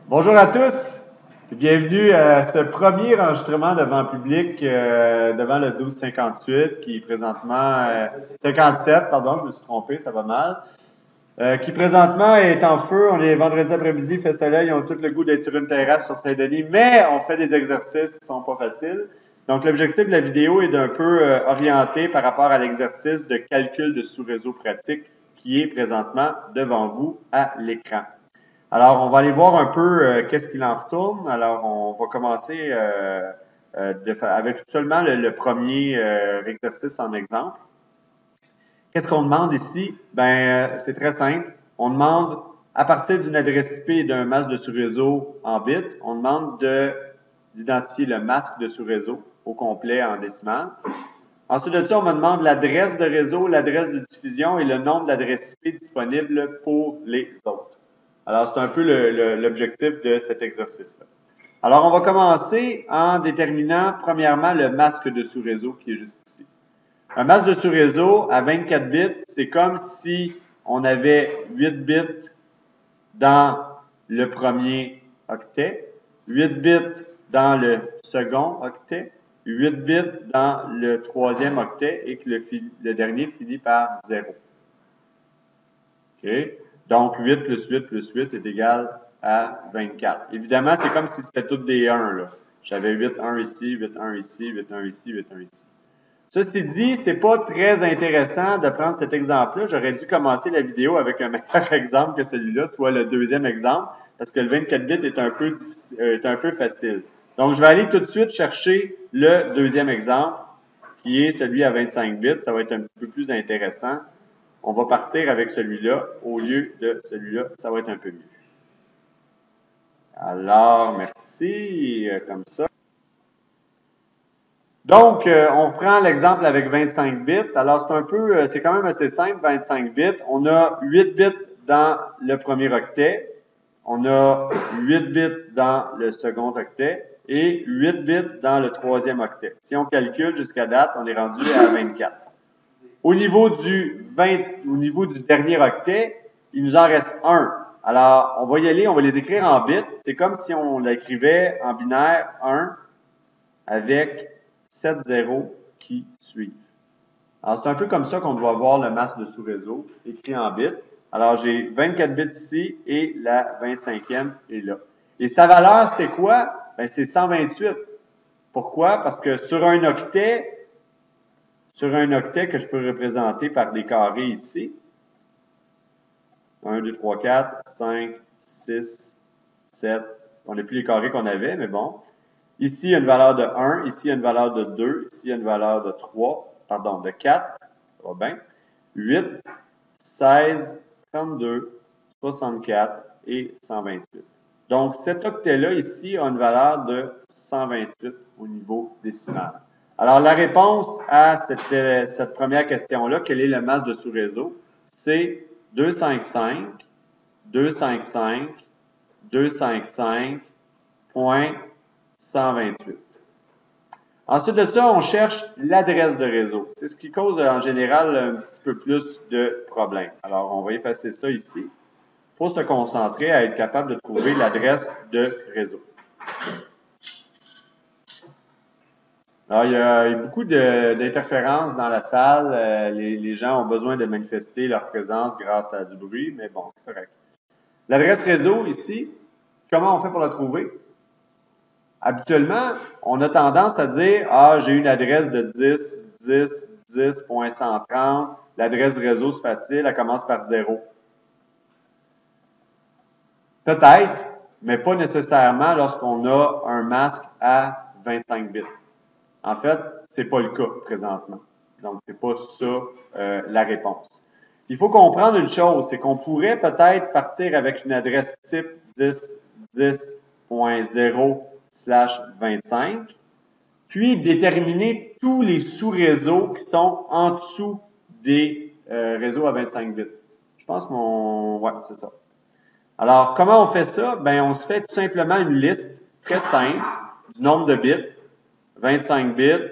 Bonjour à tous, bienvenue à ce premier enregistrement devant le public, devant le 1258 qui est présentement 57, pardon, je me suis trompé, ça va mal. Qui présentement est en feu. On est vendredi après-midi, il fait soleil, on a tout le goût d'être sur une terrasse sur Saint-Denis, mais on fait des exercices qui sont pas faciles. Donc l'objectif de la vidéo est d'un peu orienté par rapport à l'exercice de calcul de sous-réseau pratique qui est présentement devant vous à l'écran. Alors, on va aller voir un peu qu'est-ce qu'il en retourne. Alors, on va commencer avec seulement le premier exercice en exemple. Qu'est-ce qu'on demande ici? C'est très simple. On demande, à partir d'une adresse IP et d'un masque de sous-réseau en bits, on demande d'identifier le masque de sous-réseau au complet en décimal. Ensuite de ça, on me demande l'adresse de réseau, l'adresse de diffusion et le nombre d'adresses IP disponibles pour les autres. Alors, c'est un peu l'objectif de cet exercice-là. Alors, on va commencer en déterminant, premièrement, le masque de sous-réseau qui est juste ici. Un masque de sous-réseau à 24 bits, c'est comme si on avait 8 bits dans le premier octet, 8 bits dans le second octet, 8 bits dans le troisième octet et que le dernier finit par 0. OK? Donc, 8 plus 8 plus 8 est égal à 24. Évidemment, c'est comme si c'était toutes des 1, là. J'avais 8, 1 ici, 8, 1 ici, 8, 1 ici, 8, 1 ici. Ceci dit, c'est pas très intéressant de prendre cet exemple-là. J'aurais dû commencer la vidéo avec un meilleur exemple que celui-là, soit le deuxième exemple, parce que le 24 bits est un peu facile. Donc, je vais aller tout de suite chercher le deuxième exemple, qui est celui à 25 bits. Ça va être un petit peu plus intéressant. On va partir avec celui-là au lieu de celui-là. Ça va être un peu mieux. Alors, merci, comme ça. Donc, on prend l'exemple avec 25 bits. Alors, c'est quand même assez simple, 25 bits. On a 8 bits dans le premier octet. On a 8 bits dans le second octet et 8 bits dans le troisième octet. Si on calcule jusqu'à date, on est rendu à 24. Au niveau du dernier octet, il nous en reste un. Alors, on va y aller, on va les écrire en bits. C'est comme si on l'écrivait en binaire 1 avec 7 zéros qui suivent. Alors, c'est un peu comme ça qu'on doit voir le masque de sous-réseau écrit en bits. Alors, j'ai 24 bits ici et la 25e est là. Et sa valeur, c'est quoi? C'est 128. Pourquoi? Parce que sur un octet que je peux représenter par des carrés ici, 1, 2, 3, 4, 5, 6, 7, on n'a plus les carrés qu'on avait, mais bon. Ici, il y a une valeur de 1, ici, il y a une valeur de 2, ici, il y a une valeur de 4, ça va bien, 8, 16, 32, 64 et 128. Donc, cet octet-là, ici, a une valeur de 128 au niveau décimal. Alors, la réponse à cette première question-là, quel est le masque de sous-réseau? C'est 255, 255, 255.128. Ensuite de ça, on cherche l'adresse de réseau. C'est ce qui cause en général un petit peu plus de problèmes. Alors, on va effacer ça ici pour se concentrer à être capable de trouver l'adresse de réseau. Alors, il y a beaucoup d'interférences dans la salle. Les gens ont besoin de manifester leur présence grâce à du bruit, mais bon, c'est correct. L'adresse réseau, ici, comment on fait pour la trouver? Habituellement, on a tendance à dire « Ah, j'ai une adresse de 10, 10, 10.130. L'adresse réseau, c'est facile, elle commence par 0. » Peut-être, mais pas nécessairement lorsqu'on a un masque à 25 bits. En fait, c'est pas le cas présentement. Donc, c'est pas ça la réponse. Il faut comprendre une chose, c'est qu'on pourrait peut-être partir avec une adresse type 10, 10.0/25, puis déterminer tous les sous-réseaux qui sont en dessous des réseaux à 25 bits. Je pense ouais, c'est ça. Alors, comment on fait ça? On se fait tout simplement une liste très simple. du nombre de bits, 25 bits,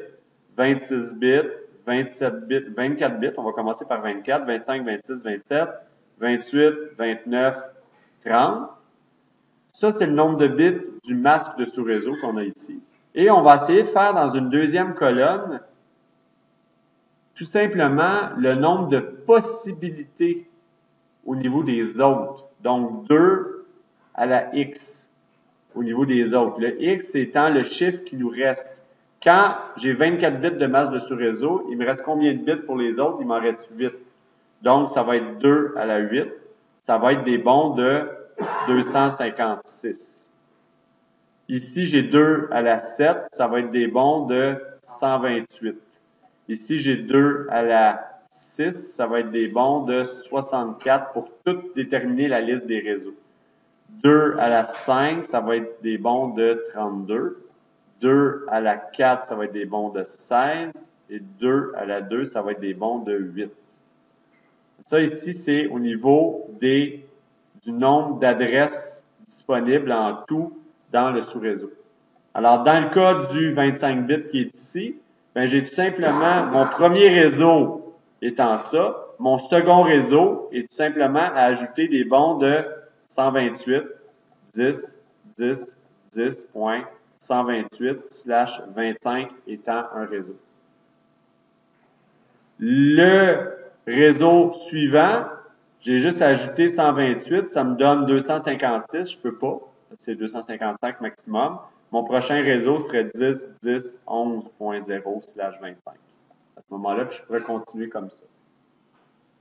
26 bits, 27 bits, 24 bits, on va commencer par 24, 25, 26, 27, 28, 29, 30. Ça, c'est le nombre de bits du masque de sous-réseau qu'on a ici. Et on va essayer de faire dans une deuxième colonne, tout simplement, le nombre de possibilités au niveau des autres. Donc, 2 à la x au niveau des autres. Le x étant le chiffre qui nous reste. Quand j'ai 24 bits de masse de sous-réseau, il me reste combien de bits pour les autres? Il m'en reste 8. Donc, ça va être 2 à la 8. Ça va être des bons de 256. Ici, j'ai 2 à la 7. Ça va être des bons de 128. Ici, j'ai 2 à la 6. Ça va être des bons de 64 pour tout déterminer la liste des réseaux. 2 à la 5, ça va être des bons de 32. 2 à la 4, ça va être des bons de 16. Et 2 à la 2, ça va être des bons de 8. Ça ici, c'est au niveau du nombre d'adresses disponibles en tout dans le sous-réseau. Alors, dans le cas du 25 bits qui est ici, ben, j'ai tout simplement mon premier réseau étant ça, mon second réseau est tout simplement à ajouter des bons de 128, 10, 10, 10.128/25 étant un réseau. Le réseau suivant, j'ai juste ajouté 128, ça me donne 256, je peux pas, c'est 255 maximum. Mon prochain réseau serait 10, 10, 11.0/25. À ce moment-là, puis je pourrais continuer comme ça.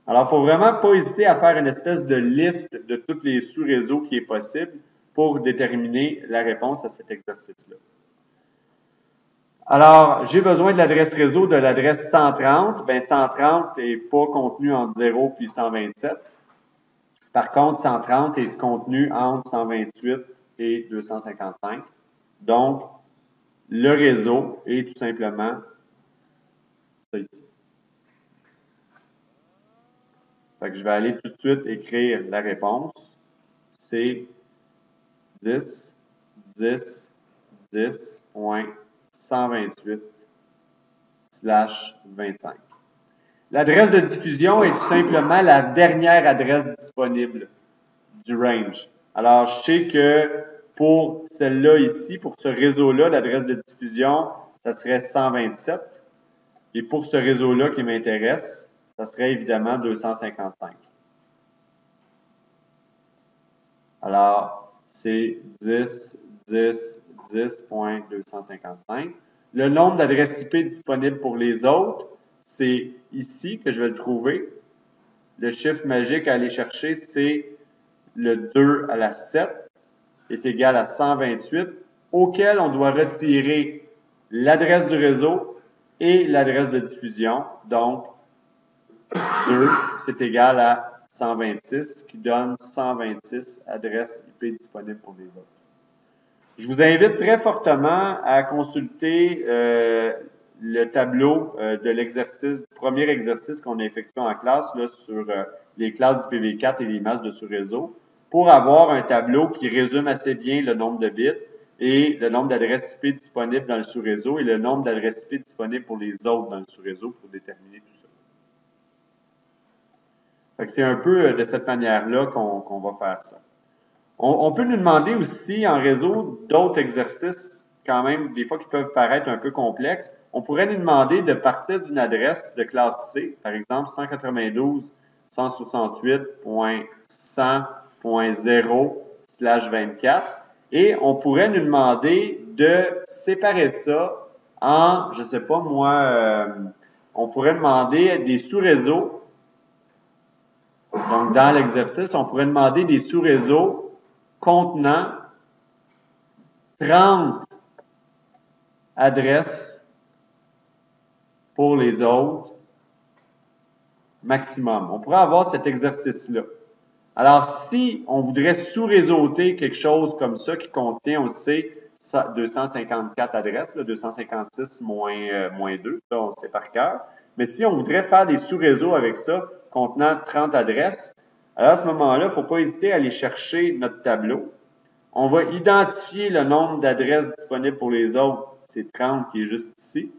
Alors, il faut vraiment pas hésiter à faire une espèce de liste de tous les sous-réseaux qui est possible pour déterminer la réponse à cet exercice-là. Alors, j'ai besoin de l'adresse réseau de l'adresse 130. Bien, 130 n'est pas contenu entre 0 puis 127. Par contre, 130 est contenu entre 128 et 255. Donc, le réseau est tout simplement ça ici. Fait que je vais aller tout de suite écrire la réponse. C'est 10, 10, 10.128/25. L'adresse de diffusion est tout simplement la dernière adresse disponible du range. Alors, je sais que pour celle-là ici, pour ce réseau-là, l'adresse de diffusion, ça serait 127. Et pour ce réseau-là qui m'intéresse, ça serait évidemment 255. Alors, c'est 10, 10, 10.255. Le nombre d'adresses IP disponibles pour les autres, c'est ici que je vais le trouver. Le chiffre magique à aller chercher, c'est le 2 à la 7 est égal à 128, auquel on doit retirer l'adresse du réseau et l'adresse de diffusion. Donc, 2, c'est égal à 126, qui donne 126 adresses IP disponibles pour les autres. Je vous invite très fortement à consulter le tableau de l'exercice, du premier exercice qu'on a effectué en classe là, sur les classes du PV4 et les masses de sous-réseau, pour avoir un tableau qui résume assez bien le nombre de bits et le nombre d'adresses IP disponibles dans le sous-réseau et le nombre d'adresses IP disponibles pour les autres dans le sous-réseau pour déterminer tout ça. Fait que c'est un peu de cette manière-là qu'on va faire ça. On peut nous demander aussi en réseau d'autres exercices quand même, des fois qui peuvent paraître un peu complexes. On pourrait nous demander de partir d'une adresse de classe C, par exemple 192.168.100.0/24, et on pourrait nous demander de séparer ça en, je sais pas moi, on pourrait demander des sous-réseaux. Donc, dans l'exercice, on pourrait demander des sous-réseaux contenant 30 adresses pour les autres maximum. On pourrait avoir cet exercice-là. Alors, si on voudrait sous-réseauter quelque chose comme ça qui contient, on le sait, 254 adresses, là, 256 moins 2, ça on sait par cœur. Mais si on voudrait faire des sous-réseaux avec ça, contenant 30 adresses, alors à ce moment-là, il ne faut pas hésiter à aller chercher notre tableau. On va identifier le nombre d'adresses disponibles pour les autres. C'est 30 qui est juste ici.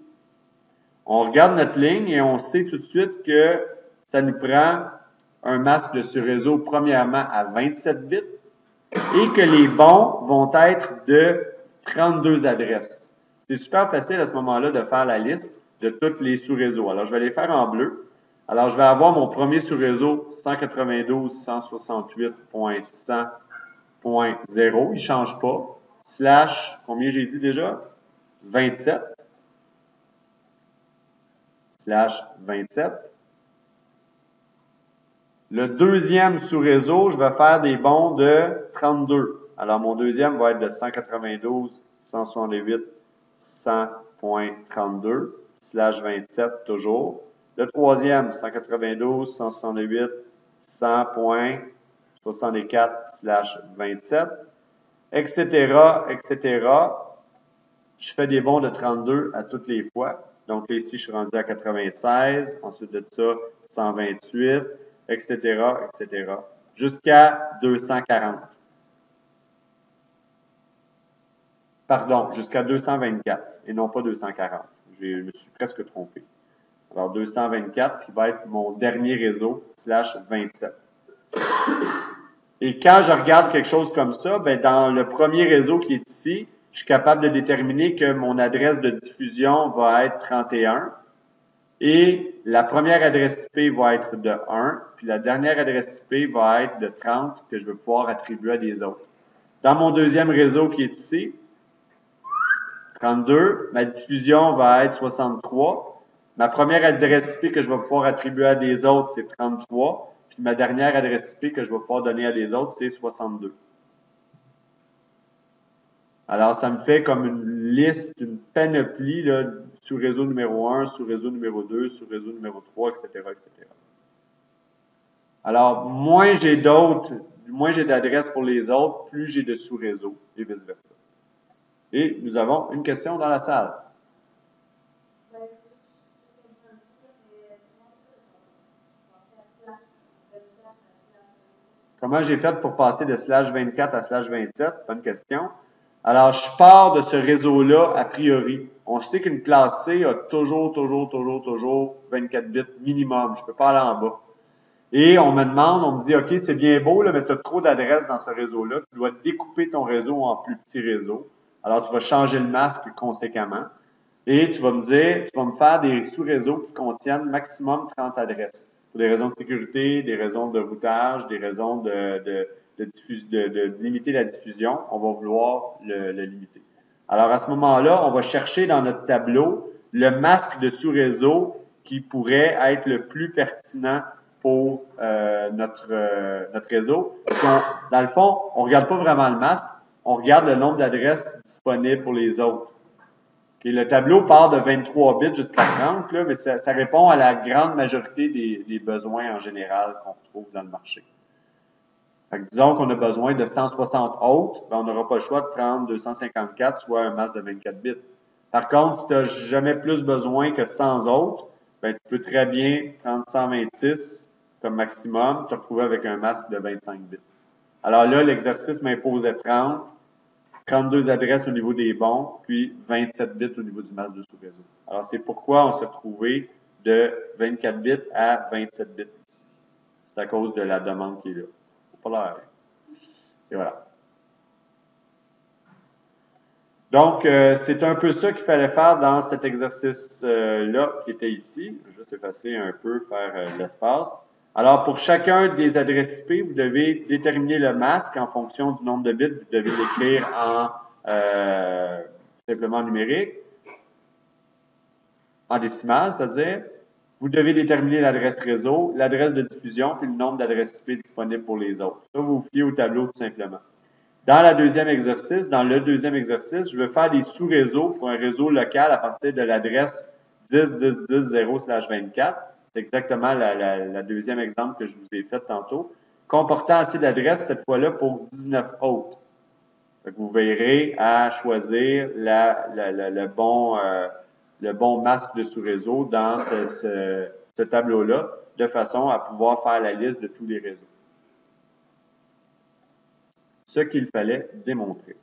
On regarde notre ligne et on sait tout de suite que ça nous prend un masque de ce réseau premièrement à 27 bits et que les bons vont être de 32 adresses. C'est super facile à ce moment-là de faire la liste de tous les sous-réseaux. Alors, je vais les faire en bleu. Alors, je vais avoir mon premier sous-réseau 192.168.100.0. Il ne change pas. Slash, combien j'ai dit déjà? 27. Slash 27. Le deuxième sous-réseau, je vais faire des bons de 32. Alors, mon deuxième va être de 192.168.100.32 slash 27 toujours. Le troisième, 192.168.100.64 slash 27, etc., etc. Je fais des bons de 32 à toutes les fois. Donc, ici, je suis rendu à 96. Ensuite de ça, 128, etc., etc. Jusqu'à 240. Pardon, jusqu'à 224 et non pas 240. Je me suis presque trompé. Alors, 224 qui va être mon dernier réseau, slash 27. Et quand je regarde quelque chose comme ça, ben, dans le premier réseau qui est ici, je suis capable de déterminer que mon adresse de diffusion va être 31 et la première adresse IP va être de 1, puis la dernière adresse IP va être de 30 que je vais pouvoir attribuer à des autres. Dans mon deuxième réseau qui est ici, 32, ma diffusion va être 63. Ma première adresse IP que je vais pouvoir attribuer à des autres, c'est 33. Puis ma dernière adresse IP que je vais pouvoir donner à des autres, c'est 62. Alors, ça me fait comme une liste, une panoplie là, sous réseau numéro 1, sous réseau numéro 2, sous réseau numéro 3, etc., etc. Alors, moins j'ai d'adresses pour les autres, plus j'ai de sous-réseaux et vice-versa. Et nous avons une question dans la salle. Comment j'ai fait pour passer de slash 24 à slash 27? Bonne question. Alors, je pars de ce réseau-là a priori. On sait qu'une classe C a toujours 24 bits minimum. Je peux pas aller en bas. Et on me dit, OK, c'est bien beau, là, mais tu as trop d'adresses dans ce réseau-là. Tu dois découper ton réseau en plus petits réseaux. Alors, tu vas changer le masque conséquemment. Et tu vas me faire des sous-réseaux qui contiennent maximum 30 adresses. Pour des raisons de sécurité, des raisons de routage, des raisons de limiter la diffusion, on va vouloir le limiter. Alors, à ce moment-là, on va chercher dans notre tableau le masque de sous-réseau qui pourrait être le plus pertinent pour notre réseau. Dans le fond, on regarde pas vraiment le masque, on regarde le nombre d'adresses disponibles pour les autres. Okay, le tableau part de 23 bits jusqu'à 30, là, mais ça répond à la grande majorité des besoins en général qu'on retrouve dans le marché. Fait que disons qu'on a besoin de 160 autres, ben on n'aura pas le choix de prendre 254, soit un masque de 24 bits. Par contre, si tu n'as jamais plus besoin que 100 autres, ben tu peux très bien prendre 126 comme maximum, te retrouver avec un masque de 25 bits. Alors là, l'exercice m'imposait 32 adresses au niveau des bons, puis 27 bits au niveau du masque de sous-réseau. Alors, c'est pourquoi on s'est retrouvé de 24 bits à 27 bits ici. C'est à cause de la demande qui est là. Faut pas l'air. Et voilà. Donc, c'est un peu ça qu'il fallait faire dans cet exercice-là qui était ici. Je vais juste effacer un peu, faire l'espace. Alors, pour chacun des adresses IP, vous devez déterminer le masque en fonction du nombre de bits. Vous devez l'écrire en simplement numérique, en décimal, c'est-à-dire. Vous devez déterminer l'adresse réseau, l'adresse de diffusion, puis le nombre d'adresses IP disponibles pour les autres. Ça, vous vous fiez au tableau tout simplement. Dans le deuxième exercice, je vais faire des sous-réseaux pour un réseau local à partir de l'adresse 10.10.10.0/24. C'est exactement la deuxième exemple que je vous ai fait tantôt. Comportant assez d'adresses, cette fois-là, pour 19 autres. Donc, vous veillerez à choisir le bon masque de sous-réseau dans ce tableau-là, de façon à pouvoir faire la liste de tous les réseaux. ce qu'il fallait démontrer.